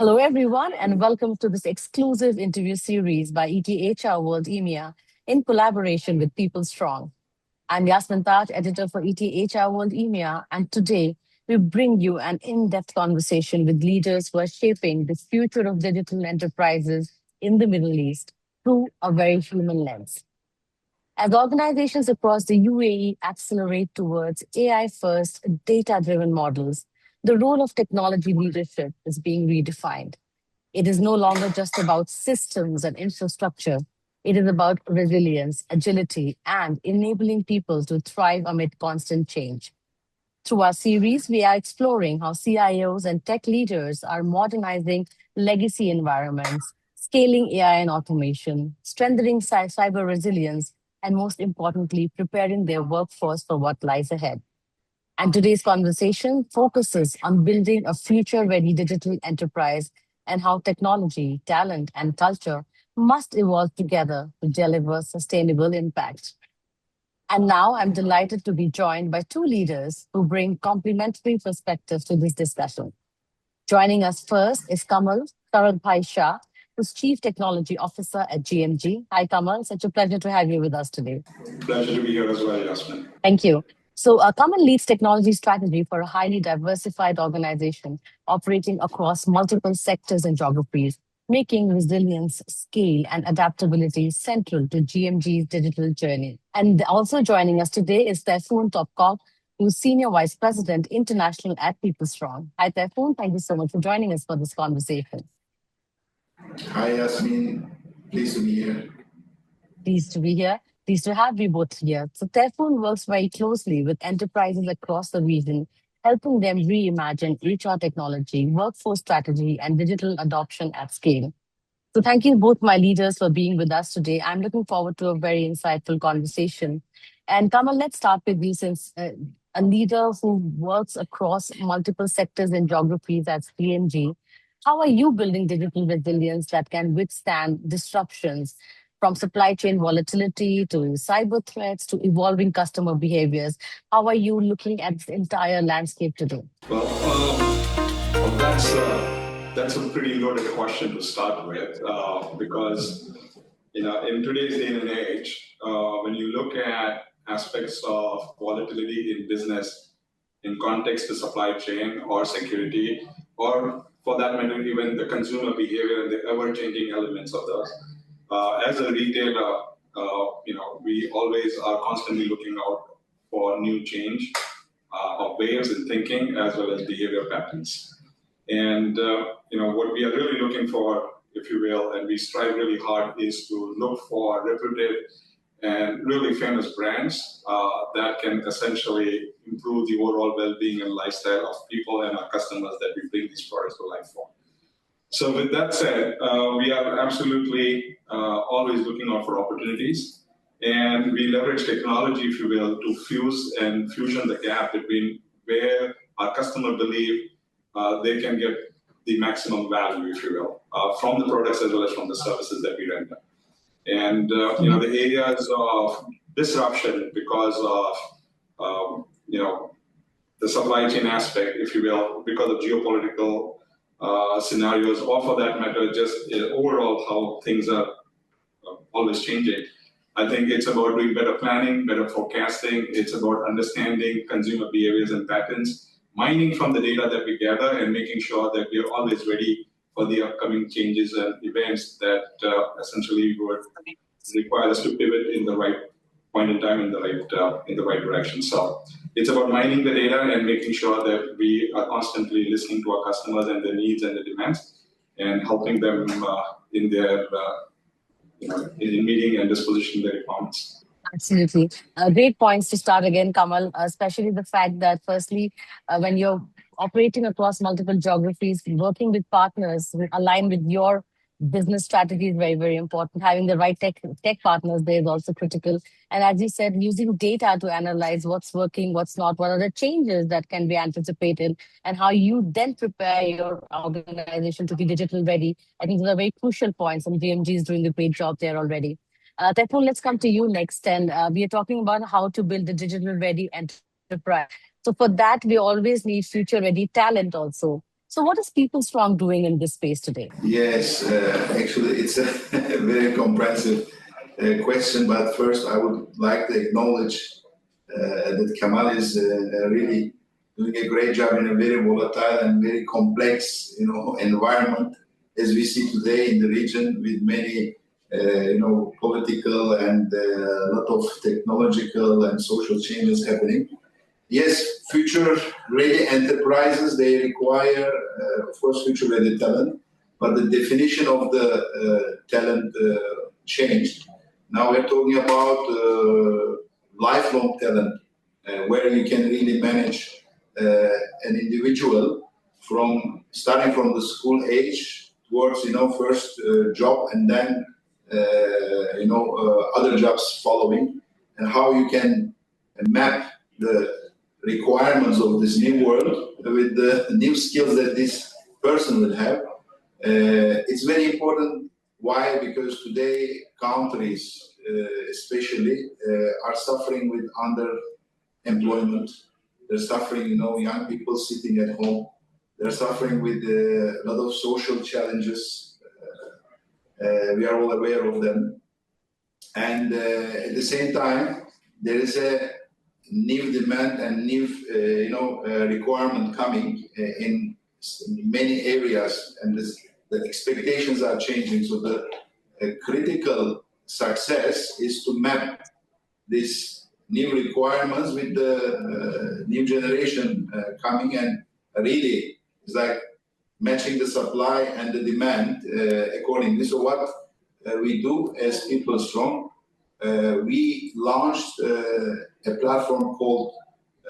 Hello, everyone, and welcome to this exclusive interview series by ETHRWorld EMEA in collaboration with PeopleStrong. I'm Yasmin, editor for ETHRWorld EMEA, and today we bring you an in-depth conversation with leaders who are shaping the future of digital enterprises in the Middle East through a very human lens. As organizations across the UAE accelerate towards AI-first, data-driven models, the role of technology leadership is being redefined. It is no longer just about systems and infrastructure. It is about resilience, agility, and enabling people to thrive amid constant change. Through our series, we are exploring how CIOs and tech leaders are modernizing legacy environments, scaling AI and automation, strengthening cyber resilience, and most importantly, preparing their workforce for what lies ahead. And today's conversation focuses on building a future-ready digital enterprise and how technology, talent, and culture must evolve together to deliver sustainable impact. And now I'm delighted to be joined by two leaders who bring complementary perspectives to this discussion. Joining us first is Kamal Shah, who's Chief Technology Officer at GMG. Hi, Kamal. Such a pleasure to have you with us today. Pleasure to be here as well, Yasmin. Thank you. So Kamal leads technology strategy for a highly diversified organization operating across multiple sectors and geographies, making resilience, scale, and adaptability central to GMG's digital journey. And also joining us today is Tayfun Topkoc, who's Senior Vice President International at PeopleStrong. Hi, Tayfun. Thank you so much for joining us for this conversation. Hi, Yasmin. Pleased to be here. Pleased to be here. Pleased to have you both here. So Tayfun works very closely with enterprises across the region, helping them reimagine HR technology, workforce strategy, and digital adoption at scale. So thank you both my leaders for being with us today. I'm looking forward to a very insightful conversation. And Kamal, let's start with you since a leader who works across multiple sectors and geographies at GMG. How are you building digital resilience that can withstand disruptions from supply chain volatility to cyber threats to evolving customer behaviors? How are you looking at the entire landscape today? Well, that's a pretty loaded question to start with because in today's day and age, when you look at aspects of volatility in business in context to supply chain or security, or for that matter, even the consumer behavior and the ever-changing elements of those. As a retailer, we always are constantly looking out for new change of ways in thinking as well as behavior patterns. And what we are really looking for, if you will, and we strive really hard, is to look for reputed and really famous brands that can essentially improve the overall well-being and lifestyle of people and our customers that we bring these products to life for. So with that said, we are absolutely always looking out for opportunities, and we leverage technology, if you will, to fusion the gap between where our customers believe they can get the maximum value, if you will, from the products as well as from the services that we render. And the areas of disruption because of the supply chain aspect, if you will, because of geopolitical scenarios, or for that matter, just overall how things are always changing. I think it's about doing better planning, better forecasting. It's about understanding consumer behaviors and patterns, mining from the data that we gather, and making sure that we are always ready for the upcoming changes and events that essentially would require us to pivot in the right point in time in the right direction. So it's about mining the data and making sure that we are constantly listening to our customers and their needs and their demands, and helping them in their in meeting and disposition their requirements. Absolutely. Great points to start again, Kamal, especially the fact that firstly, when you're operating across multiple geographies, working with partners aligned with your business strategy is very, very important. Having the right tech partners there is also critical. And as you said, using data to analyze what's working, what's not, what are the changes that can be anticipated, and how you then prepare your organization to be digital ready. I think those are very crucial points, and GMG is doing a great job there already. Therefore, let's come to you next. And we are talking about how to build a digital ready enterprise. So for that, we always need future ready talent also. So what is PeopleStrong doing in this space today? Yes, actually, it's a very comprehensive question. But first, I would like to acknowledge that Kamal is really doing a great job in a very volatile and very complex, environment as we see today in the region, with many, political and a lot of technological and social changes happening. Yes, future-ready enterprises, they require, of course, future-ready talent, but the definition of the talent changed. Now we're talking about lifelong talent, where you can really manage an individual starting from the school age towards, first job, and then, other jobs following, and how you can map the requirements of this new world with the new skills that this person will have. It's very important. Why? Because today countries, especially, are suffering with underemployment. They're suffering, young people sitting at home. They're suffering with a lot of social challenges. We are all aware of them. And at the same time, there is a new demand and new, requirement coming in many areas, and the expectations are changing. So the critical success is to map these new requirements with the new generation coming, and really it's like matching the supply and the demand accordingly. So what we do as PeopleStrong, we launched a platform called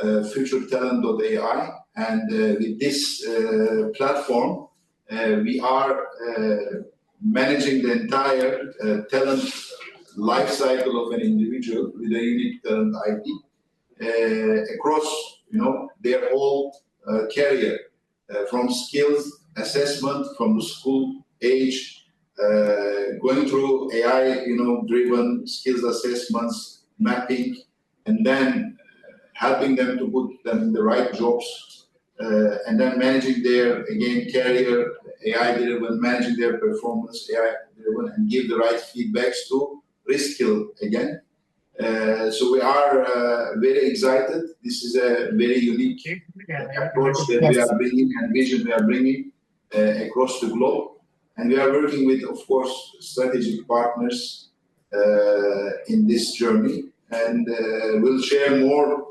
FutureTalent.ai, and with this platform, we are managing the entire talent life cycle of an individual with a unique talent ID across, their whole career, from skills assessment from the school age, going through AI, driven skills assessments, mapping, and then helping them to put them in the right jobs, and then managing their, again, career, AI-driven, managing their performance, AI-driven, and give the right feedbacks to reskill again. So we are very excited. This is a very unique approach that we are bringing, and vision we are bringing across the globe. And we are working with, of course, strategic partners in this journey. And we'll share more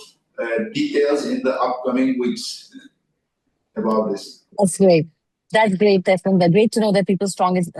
details in the upcoming weeks about this. That's great. That's great, Tayfun. That's great to know that PeopleStrong is,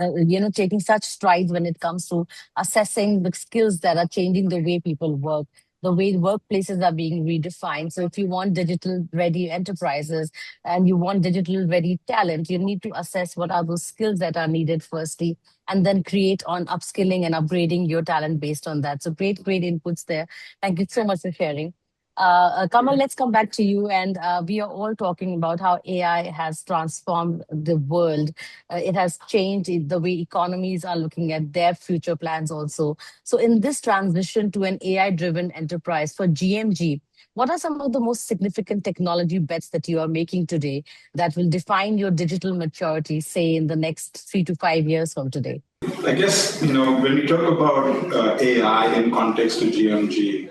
taking such strides when it comes to assessing the skills that are changing the way people work, the way workplaces are being redefined. So if you want digital-ready enterprises and you want digital-ready talent, you need to assess what are those skills that are needed firstly, and then create on upskilling and upgrading your talent based on that. So great inputs there. Thank you so much for sharing. Kamal, let's come back to you. And we are all talking about how AI has transformed the world. It has changed the way economies are looking at their future plans also. So in this transition to an AI-driven enterprise for GMG, what are some of the most significant technology bets that you are making today that will define your digital maturity, say, in the next 3 to 5 years from today? I guess, when we talk about AI in context to GMG,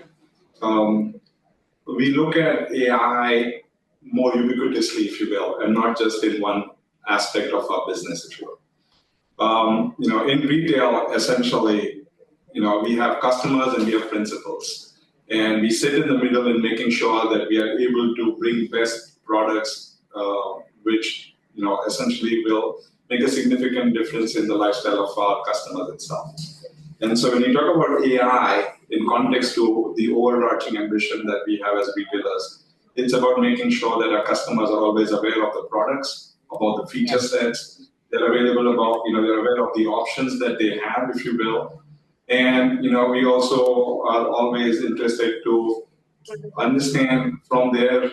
we look at AI more ubiquitously, if you will, and not just in one aspect of our business, if you will. In retail, essentially, we have customers and we have principals. And we sit in the middle in making sure that we are able to bring best products, which, essentially will make a significant difference in the lifestyle of our customers itself. And so when you talk about AI in context to the overarching ambition that we have as retailers, it's about making sure that our customers are always aware of the products, about the feature sets, they're available about, they're aware of the options that they have, if you will. And, we also are always interested to understand from their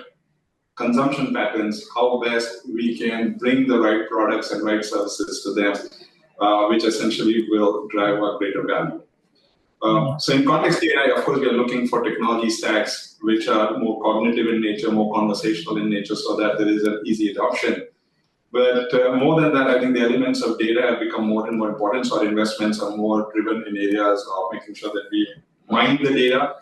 consumption patterns how best we can bring the right products and right services to them, which essentially will drive a greater value. So in context AI, of course, we are looking for technology stacks which are more cognitive in nature, more conversational in nature, so that there is an easy adoption. But more than that, I think the elements of data have become more and more important. So our investments are more driven in areas of making sure that we mine the data,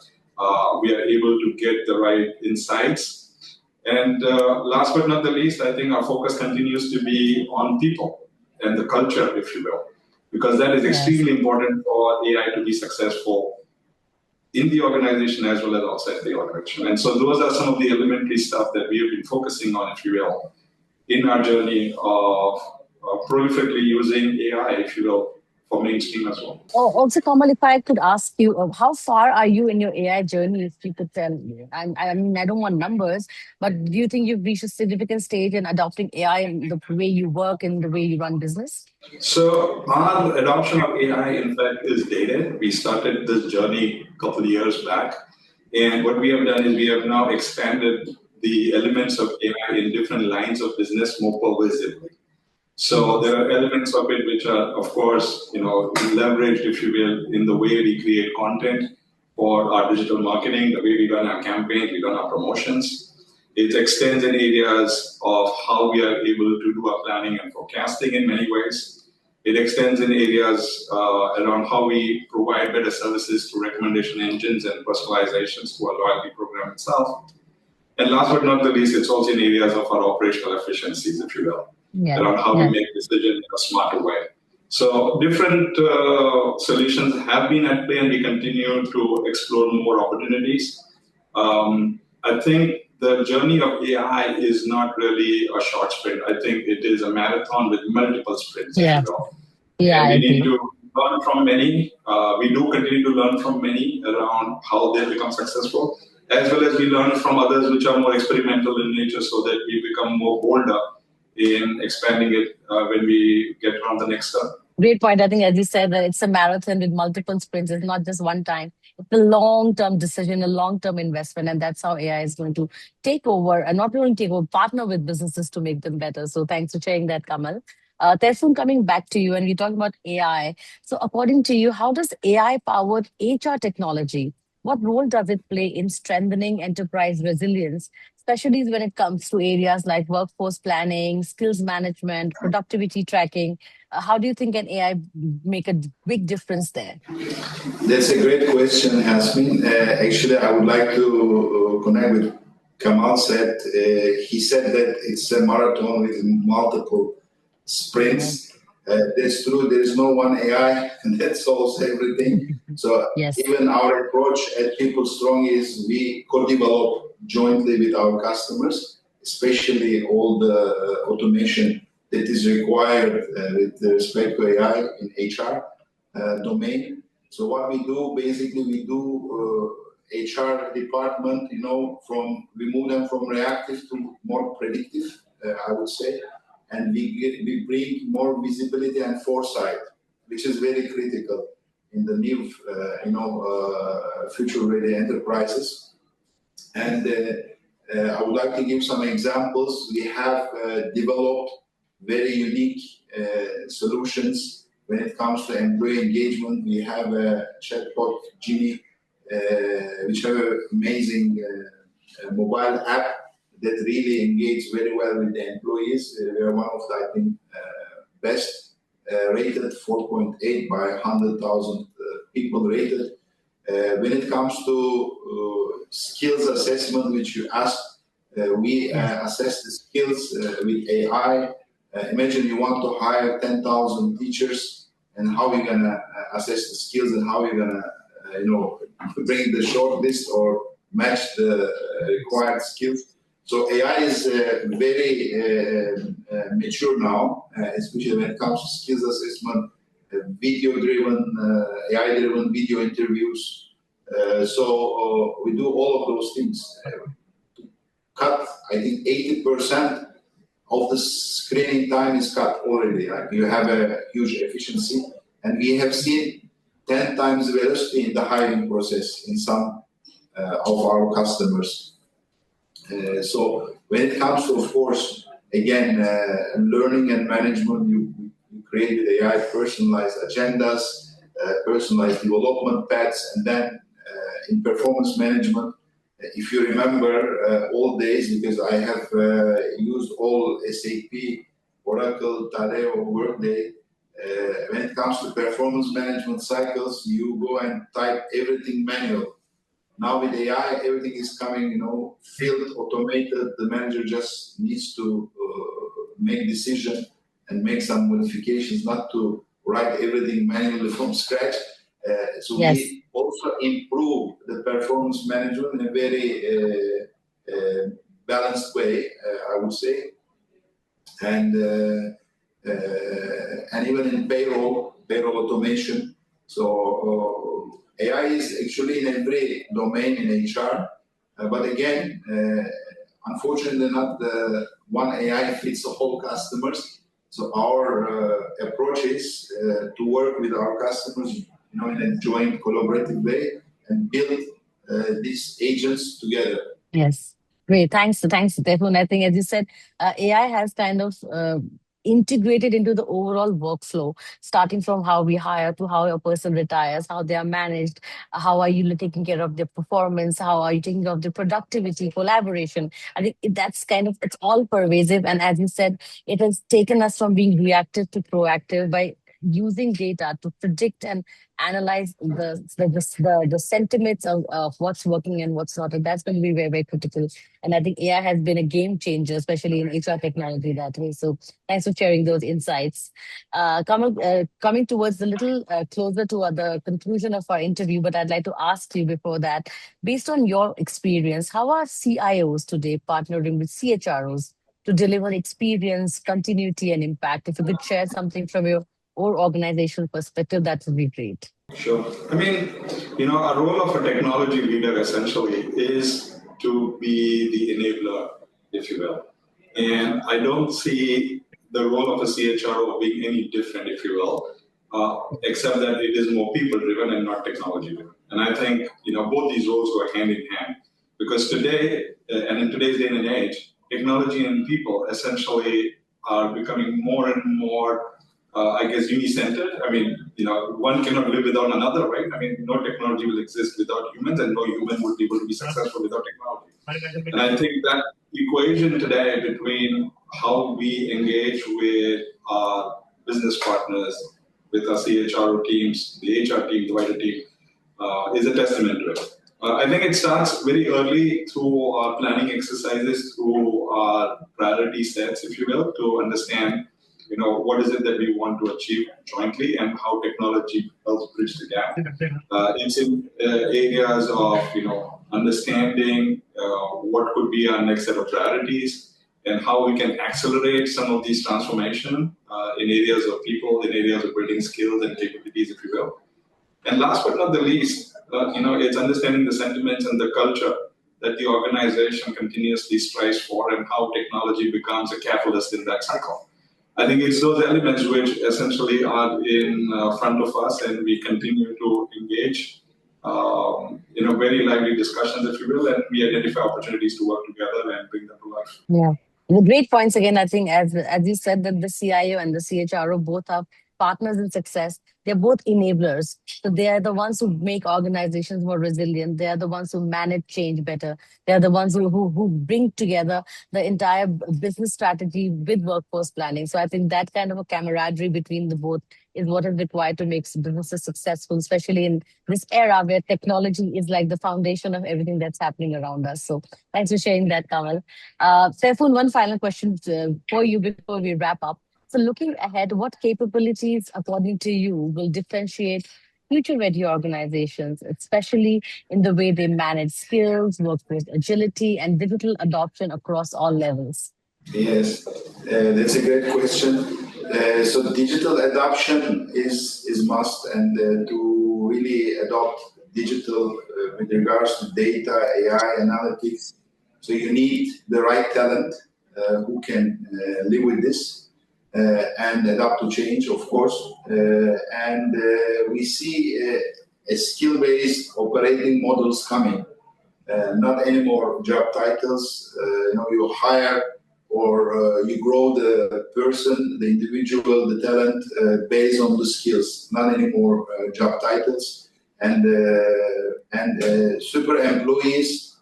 we are able to get the right insights. And last but not the least, I think our focus continues to be on people and the culture, if you will, because that is extremely important for AI to be successful in the organization as well as outside the organization. And so those are some of the elementary stuff that we have been focusing on, if you will, in our journey of prolifically using AI, if you will, for mainstream as well. Oh, also, Kamal, if I could ask you, how far are you in your AI journey, if you could tell me? I mean, I don't want numbers, but do you think you've reached a significant stage in adopting AI in the way you work and the way you run business? So our adoption of AI, in fact, is dated. We started this journey a couple of years back. And what we have done is we have now expanded the elements of AI in different lines of business more pervasively. So there are elements of it which are, of course, leveraged, if you will, in the way we create content for our digital marketing, the way we run our campaigns, we run our promotions. It extends in areas of how we are able to do our planning and forecasting in many ways. It extends in areas around how we provide better services through recommendation engines and personalizations to our loyalty program itself. And last but not the least, it's also in areas of our operational efficiencies, if you will, around how we make decisions in a smarter way. So different solutions have been at play, and we continue to explore more opportunities. I think the journey of AI is not really a short sprint. I think it is a marathon with multiple sprints, if you will. And we need to learn from many. We do continue to learn from many around how they become successful, as well as we learn from others which are more experimental in nature, so that we become more bolder in expanding it when we get on the next step. Great point. I think, as you said, that it's a marathon with multiple sprints. It's not just one time. It's a long-term decision, a long-term investment, and that's how AI is going to take over, and not only take over, partner with businesses to make them better. So thanks for sharing that, Kamal. Tayfun, coming back to you, and we talk about AI. So according to you, how does AI-powered HR technology, what role does it play in strengthening enterprise resilience, especially when it comes to areas like workforce planning, skills management, productivity tracking? How do you think an AI make a big difference there? That's a great question, Yasmin. Actually, I would like to connect with Kamal said. He said that it's a marathon with multiple sprints. That's true. There is no one AI that solves everything. So even our approach at PeopleStrong is we co-develop jointly with our customers, especially all the automation that is required with respect to AI in HR domain. So what we do, basically, we do HR department, we move them from reactive to more predictive, I would say. And we bring more visibility and foresight, which is very critical in the new, future-ready enterprises. And I would like to give some examples. We have developed very unique solutions when it comes to employee engagement. We have a chatbot, 𝐏𝐞𝐨𝐻𝐿, which have an amazing mobile app that really engage very well with the employees. We are one of the, I think, best rated, 4.8 by 100,000 people rated. When it comes to skills assessment, which you asked, we assess the skills with AI. Imagine you want to hire 10,000 teachers, and how we're gonna assess the skills, and how we're gonna, bring the short list or match the required skills. So AI is very mature now, especially when it comes to skills assessment, video-driven, AI-driven video interviews. So we do all of those things. Cut, I think 80% of the screening time is cut already. Like you have a huge efficiency, and we have seen 10 times velocity in the hiring process in some of our customers. So when it comes to, of course, again, learning and management, you create with AI personalized agendas, personalized development paths, and then in performance management, if you remember old days, because I have used all SAP Oracle, Taleo, Workday. When it comes to performance management cycles, you go and type everything manual. Now with AI, everything is coming, field automated. The manager just needs to make decision and make some modifications, not to write everything manually from scratch. So Yes. we also improve the performance management in a very balanced way, I would say. And even in payroll automation. So AI is actually in every domain in HR. But again, unfortunately, not one AI fits all customers. So our approach is to work with our customers, in a joint collaborative way and build these agents together. Yes. Great. Thanks, Tayfun. I think, as you said, AI has kind of integrated into the overall workflow, starting from how we hire to how a person retires, how they are managed, how are you taking care of their performance, how are you taking care of their productivity, collaboration. I think that's it's all pervasive. And as you said, it has taken us from being reactive to proactive by using data to predict and analyze the sentiments of what's working and what's not. And that's going to be very, very critical. And I think AI has been a game changer, especially in HR technology that way. So thanks for sharing those insights. Coming towards a little closer to the conclusion of our interview, but I'd like to ask you before that, based on your experience, how are CIOs today partnering with CHROs to deliver experience, continuity, and impact? If you could share something from your or organizational perspective, that would be great. Sure. I mean, a role of a technology leader essentially is to be the enabler, if you will. And I don't see the role of a CHRO being any different, if you will, except that it is more people-driven and not technology-driven. And I think, both these roles go hand in hand. Because today, and in today's day and age, technology and people essentially are becoming more and more uni-centered. I mean, one cannot live without another, right? I mean, no technology will exist without humans, and no human would be able to be successful without technology. And I think that equation today between how we engage with our business partners, with our CHRO teams, the HR team, the wider team, is a testament to it. I think it starts very early through our planning exercises, through our priority sets, if you will, to understand what is it that we want to achieve jointly and how technology helps bridge the gap. It's in areas of, understanding what could be our next set of priorities and how we can accelerate some of these transformation in areas of people, in areas of building skills and capabilities, if you will. And last but not the least, it's understanding the sentiments and the culture that the organization continuously strives for and how technology becomes a catalyst in that cycle. I think it's those elements which essentially are in front of us, and we continue to engage very lively discussions, if you will, and we identify opportunities to work together and bring them to life. Yeah. The great points again, I think, as you said, that the CIO and the CHRO both are partners in success. They're both enablers. So they are the ones who make organizations more resilient. They are the ones who manage change better. They are the ones who bring together the entire business strategy with workforce planning. So I think that kind of a camaraderie between the both is what is required to make businesses successful, especially in this era where technology is like the foundation of everything that's happening around us. So thanks for sharing that, Kamal. Tayfun, one final question for you before we wrap up. So looking ahead, what capabilities, according to you, will differentiate future-ready organizations, especially in the way they manage skills, workforce agility, and digital adoption across all levels? Yes, that's a great question. So digital adoption is must, and to really adopt digital with regards to data, AI, analytics. So you need the right talent who can live with this. And adapt to change, of course. And we see a skill-based operating models coming. Not anymore job titles. You hire or you grow the person, the individual, the talent based on the skills. Not anymore job titles. And super employees,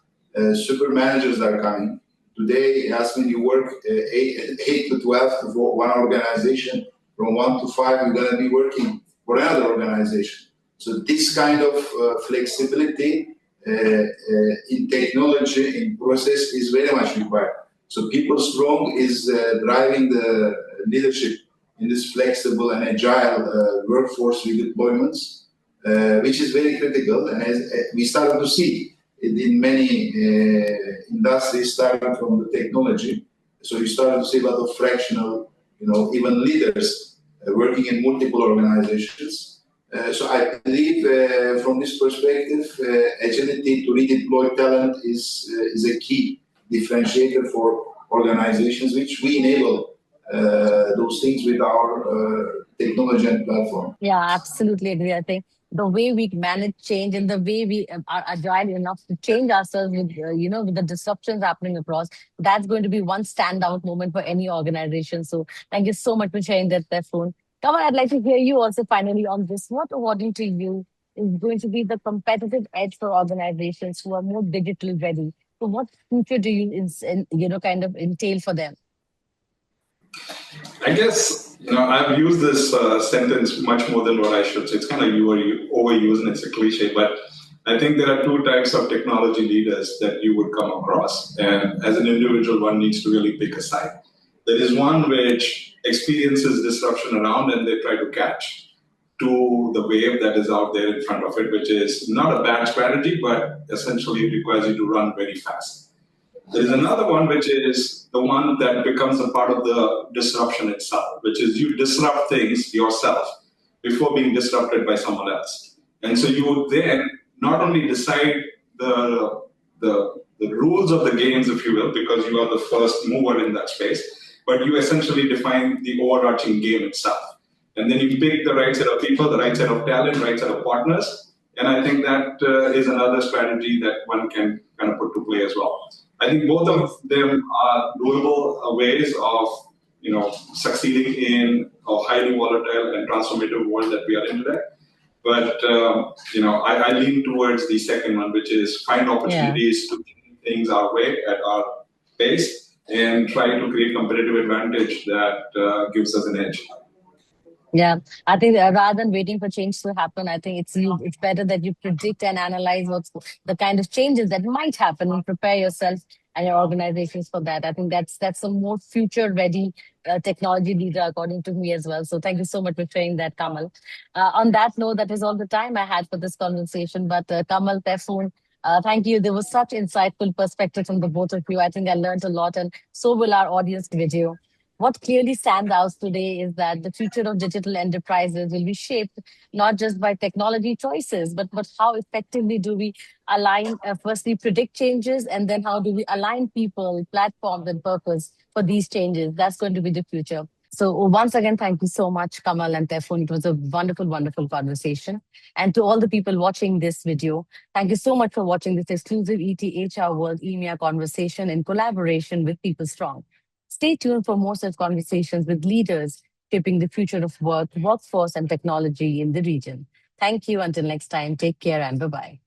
super managers are coming today, Yasmin, you work 8 to 12 for one organization. From 1 to 5, you're going to be working for another organization. So this kind of flexibility in technology, in process, is very much required. So PeopleStrong is driving the leadership in this flexible and agile workforce redeployments, which is very critical. And as we started to see it in many industries, starting from the technology. So you started to see a lot of fractional, even leaders working in multiple organizations. So I believe from this perspective, agility to redeploy talent is a key differentiator for organizations, which we enable those things with our technology and platform. Yeah, absolutely agree. I think the way we manage change and the way we are agile enough to change ourselves with, with the disruptions happening across, that's going to be one standout moment for any organization. So thank you so much for sharing that, Tayfun. Kamal, I'd like to hear you also finally on this. What, according to you, is going to be the competitive edge for organizations who are more digitally ready? So what future do you, kind of entail for them? I guess, I've used this sentence much more than what I should. So it's kind of overused and it's a cliche, but I think there are two types of technology leaders that you would come across. And as an individual, one needs to really pick a side. There is one which experiences disruption around and they try to catch to the wave that is out there in front of it, which is not a bad strategy, but essentially it requires you to run very fast. There is another one, which is the one that becomes a part of the disruption itself, which is you disrupt things yourself before being disrupted by someone else. And so you would then not only decide the rules of the games, if you will, because you are the first mover in that space, but you essentially define the overarching game itself. And then you pick the right set of people, the right set of talent, right set of partners. And I think that is another strategy that one can kind of put to play as well. I think both of them are doable ways of, succeeding in a highly volatile and transformative world that we are in today. But, I lean towards the second one, which is find opportunities to do things our way at our pace and try to create competitive advantage that gives us an edge. Yeah, I think rather than waiting for change to happen, I think it's better that you predict and analyze what's the kind of changes that might happen and prepare yourself and your organizations for that. I think that's a more future-ready technology leader, according to me as well. So thank you so much for sharing that, Kamal. On that note, that is all the time I had for this conversation. But Kamal, Tayfun, thank you. There was such insightful perspective from the both of you. I think I learned a lot, and so will our audience video. What clearly stands out today is that the future of digital enterprises will be shaped not just by technology choices, but how effectively do we align, firstly, predict changes, and then how do we align people, platforms, and purpose for these changes? That's going to be the future. So once again, thank you so much, Kamal and Tayfun. It was a wonderful, wonderful conversation. And to all the people watching this video, thank you so much for watching this exclusive ETHRWorld EMEA conversation in collaboration with PeopleStrong. Stay tuned for more such conversations with leaders shaping the future of work, workforce, and technology in the region. Thank you. Until next time, take care and bye-bye.